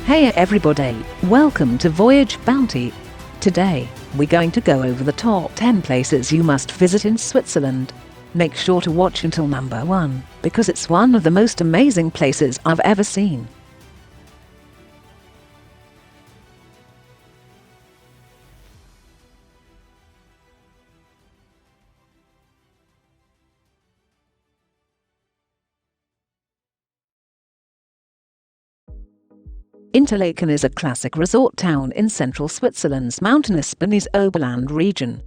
Hey everybody, welcome to Voyage Bounty. Today, we're going to go over the top 10 places you must visit in Switzerland. Make sure to watch until number 1, because it's one of the most amazing places I've ever seen. Interlaken is a classic resort town in central Switzerland's mountainous Bernese Oberland region.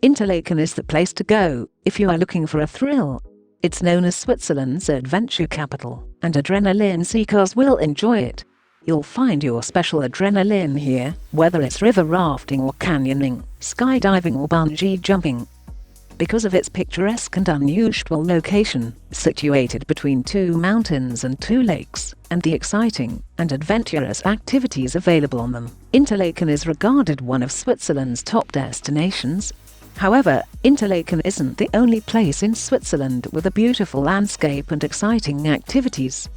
Interlaken is the place to go if you are looking for a thrill. It's known as Switzerland's adventure capital, and adrenaline seekers will enjoy it. You'll find your special adrenaline here, whether it's river rafting or canyoning, skydiving or bungee jumping. Because of its picturesque and unusual location, situated between 2 mountains and 2 lakes, and the exciting and adventurous activities available on them, Interlaken is regarded one of Switzerland's top destinations. However, Interlaken isn't the only place in Switzerland with a beautiful landscape and exciting activities.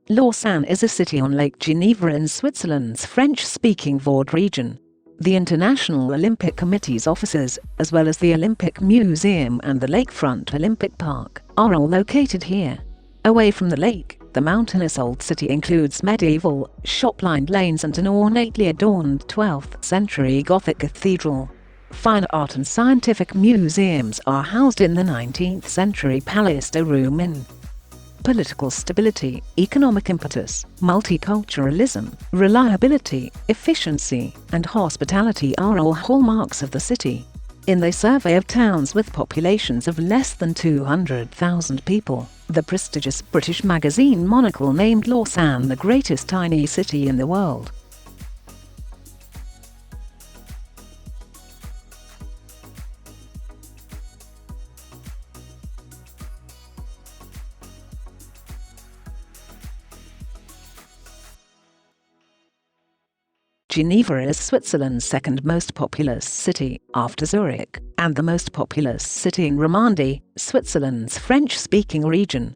Lausanne is a city on Lake Geneva in Switzerland's French-speaking Vaud region. The International Olympic Committee's offices, as well as the Olympic Museum and the Lakefront Olympic Park, are all located here. Away from the lake, the mountainous old city includes medieval, shop-lined lanes and an ornately adorned 12th-century Gothic cathedral. Fine art and scientific museums are housed in the 19th-century Palais de Rumine. Political stability, economic impetus, multiculturalism, reliability, efficiency, and hospitality are all hallmarks of the city. In the survey of towns with populations of less than 200,000 people, the prestigious British magazine Monocle named Lausanne the greatest tiny city in the world. Geneva is Switzerland's second most populous city, after Zurich, and the most populous city in Romandie, Switzerland's French-speaking region.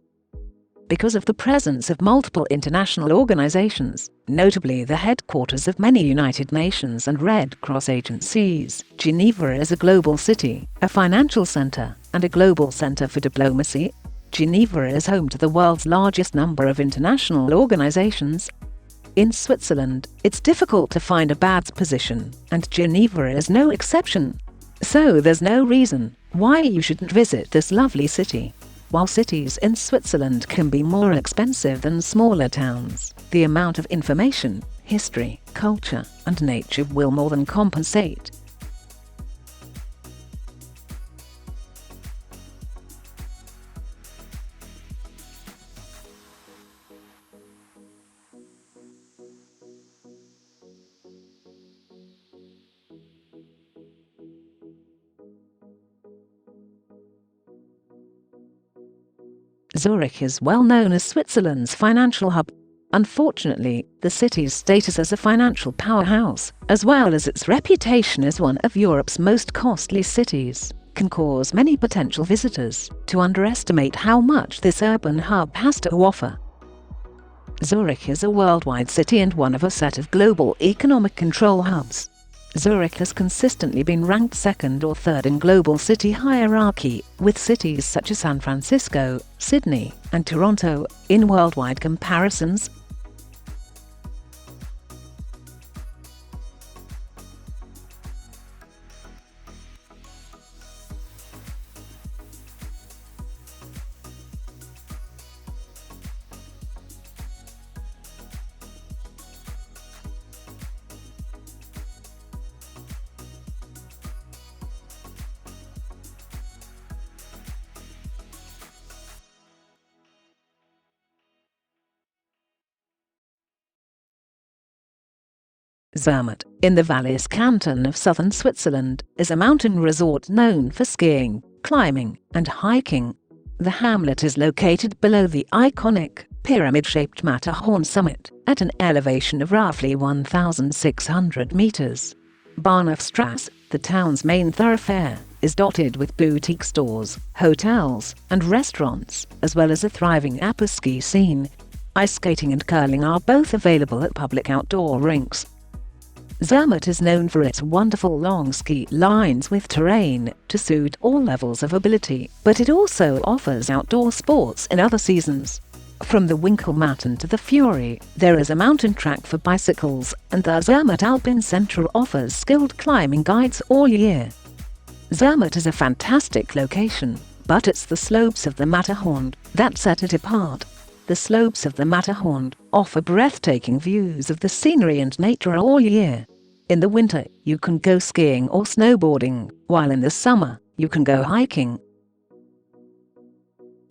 Because of the presence of multiple international organizations, notably the headquarters of many United Nations and Red Cross agencies, Geneva is a global city, a financial center, and a global center for diplomacy. Geneva is home to the world's largest number of international organizations. In Switzerland, it's difficult to find a bad position, and Geneva is no exception. So there's no reason why you shouldn't visit this lovely city. While cities in Switzerland can be more expensive than smaller towns, the amount of information, history, culture, and nature will more than compensate. Zurich is well known as Switzerland's financial hub. Unfortunately, the city's status as a financial powerhouse, as well as its reputation as one of Europe's most costly cities, can cause many potential visitors to underestimate how much this urban hub has to offer. Zurich is a worldwide city and one of a set of global economic control hubs. Zurich has consistently been ranked second or third in global city hierarchy, with cities such as San Francisco, Sydney, and Toronto in worldwide comparisons. Zermatt, in the Valais canton of southern Switzerland, is a mountain resort known for skiing, climbing and hiking. The hamlet is located below the iconic, pyramid-shaped Matterhorn summit, at an elevation of roughly 1,600 meters. Bahnhofstrasse, the town's main thoroughfare, is dotted with boutique stores, hotels, and restaurants, as well as a thriving après-ski scene. Ice skating and curling are both available at public outdoor rinks. Zermatt is known for its wonderful long ski lines with terrain to suit all levels of ability, but it also offers outdoor sports in other seasons. From the Winkelmatten to the Fury, there is a mountain track for bicycles, and the Zermatt Alpine Centre offers skilled climbing guides all year. Zermatt is a fantastic location, but it's the slopes of the Matterhorn that set it apart. The slopes of the Matterhorn offer breathtaking views of the scenery and nature all year. In the winter, you can go skiing or snowboarding, while in the summer, you can go hiking.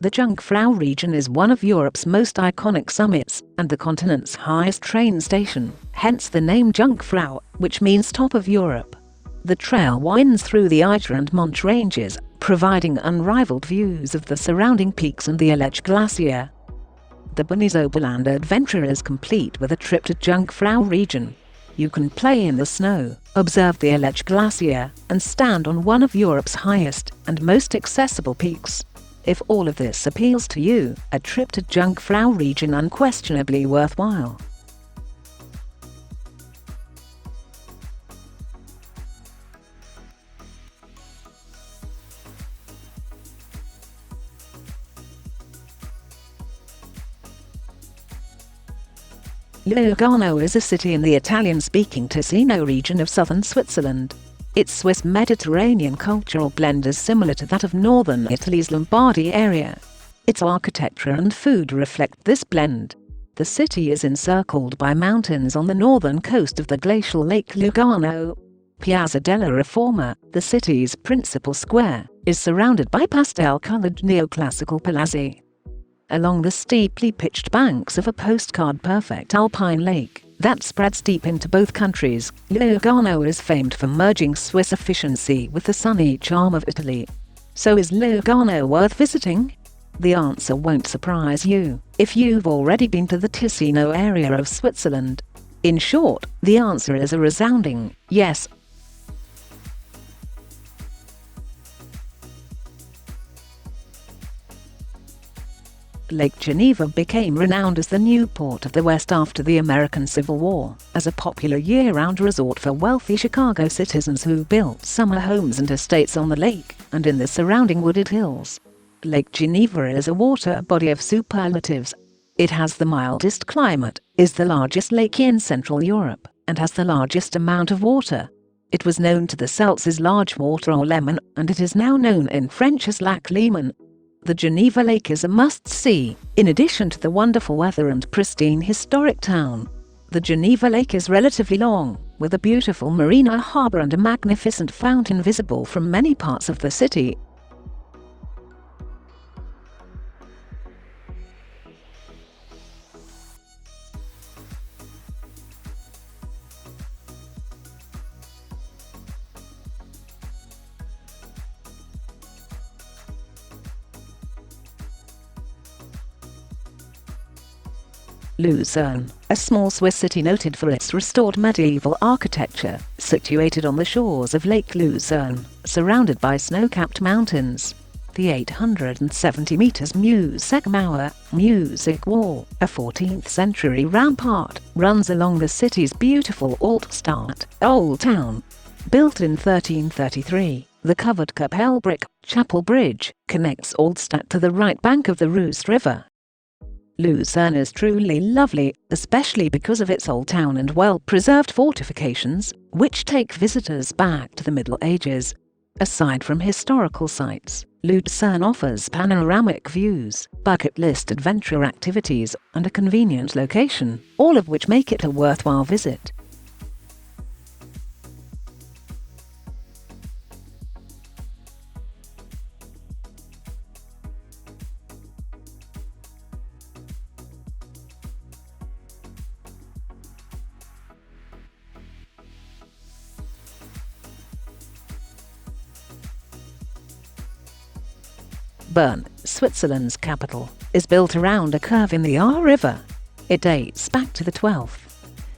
The Jungfrau region is one of Europe's most iconic summits, and the continent's highest train station, hence the name Jungfrau, which means top of Europe. The trail winds through the Achor and Mont ranges, providing unrivaled views of the surrounding peaks and the Aletsch Glacier. The Bunnisoberland adventure is complete with a trip to Jungfrau region. You can play in the snow, observe the Aletsch Glacier, and stand on one of Europe's highest and most accessible peaks. If all of this appeals to you, a trip to Jungfrau region unquestionably worthwhile. Lugano is a city in the Italian-speaking Ticino region of southern Switzerland. Its Swiss Mediterranean cultural blend is similar to that of northern Italy's Lombardy area. Its architecture and food reflect this blend. The city is encircled by mountains on the northern coast of the glacial Lake Lugano. Piazza della Riforma, the city's principal square, is surrounded by pastel-colored neoclassical palazzi. Along the steeply pitched banks of a postcard-perfect alpine lake that spreads deep into both countries, Lugano is famed for merging Swiss efficiency with the sunny charm of Italy. So is Lugano worth visiting? The answer won't surprise you if you've already been to the Ticino area of Switzerland. In short, the answer is a resounding yes. Lake Geneva became renowned as the new port of the West after the American Civil War, as a popular year-round resort for wealthy Chicago citizens who built summer homes and estates on the lake and in the surrounding wooded hills. Lake Geneva is a water body of superlatives. It has the mildest climate, is the largest lake in Central Europe, and has the largest amount of water. It was known to the Celts as large water or lemon, and it is now known in French as Lac Léman. The Geneva Lake is a must-see, in addition to the wonderful weather and pristine historic town. The Geneva Lake is relatively long, with a beautiful marina harbor and a magnificent fountain visible from many parts of the city. Lucerne, a small Swiss city noted for its restored medieval architecture, situated on the shores of Lake Lucerne, surrounded by snow-capped mountains. The 870 meters Music-Mauer, Music Wall, a 14th-century rampart, runs along the city's beautiful Altstadt, Old Town. Built in 1333, the covered Kapelle brick Chapel Bridge connects Altstadt to the right bank of the Reuss River. Lucerne is truly lovely, especially because of its old town and well-preserved fortifications, which take visitors back to the Middle Ages. Aside from historical sites, Lucerne offers panoramic views, bucket list adventure activities, and a convenient location, all of which make it a worthwhile visit. Bern, Switzerland's capital, is built around a curve in the Ahr River. It dates back to the 12th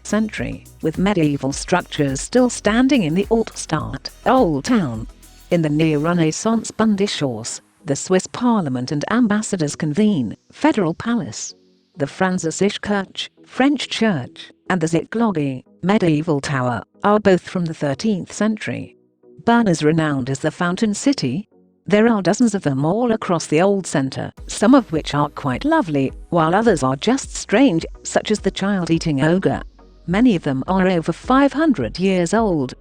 century, with medieval structures still standing in the Altstadt, Old Town. In the Neo-Renaissance Bundeshaus, the Swiss Parliament and ambassadors convene, Federal Palace. The Französisch French church, and the Zickglocke, medieval tower, are both from the 13th century. Bern is renowned as the fountain city. There are dozens of them all across the old centre, some of which are quite lovely, while others are just strange, such as the child-eating ogre. Many of them are over 500 years old.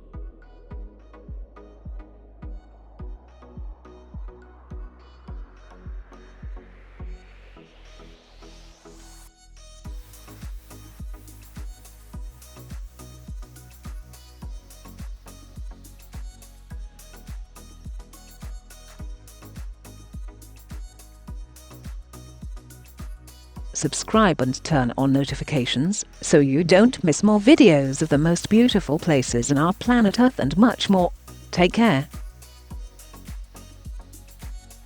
Subscribe and turn on notifications so you don't miss more videos of the most beautiful places on our planet Earth and much more. Take care.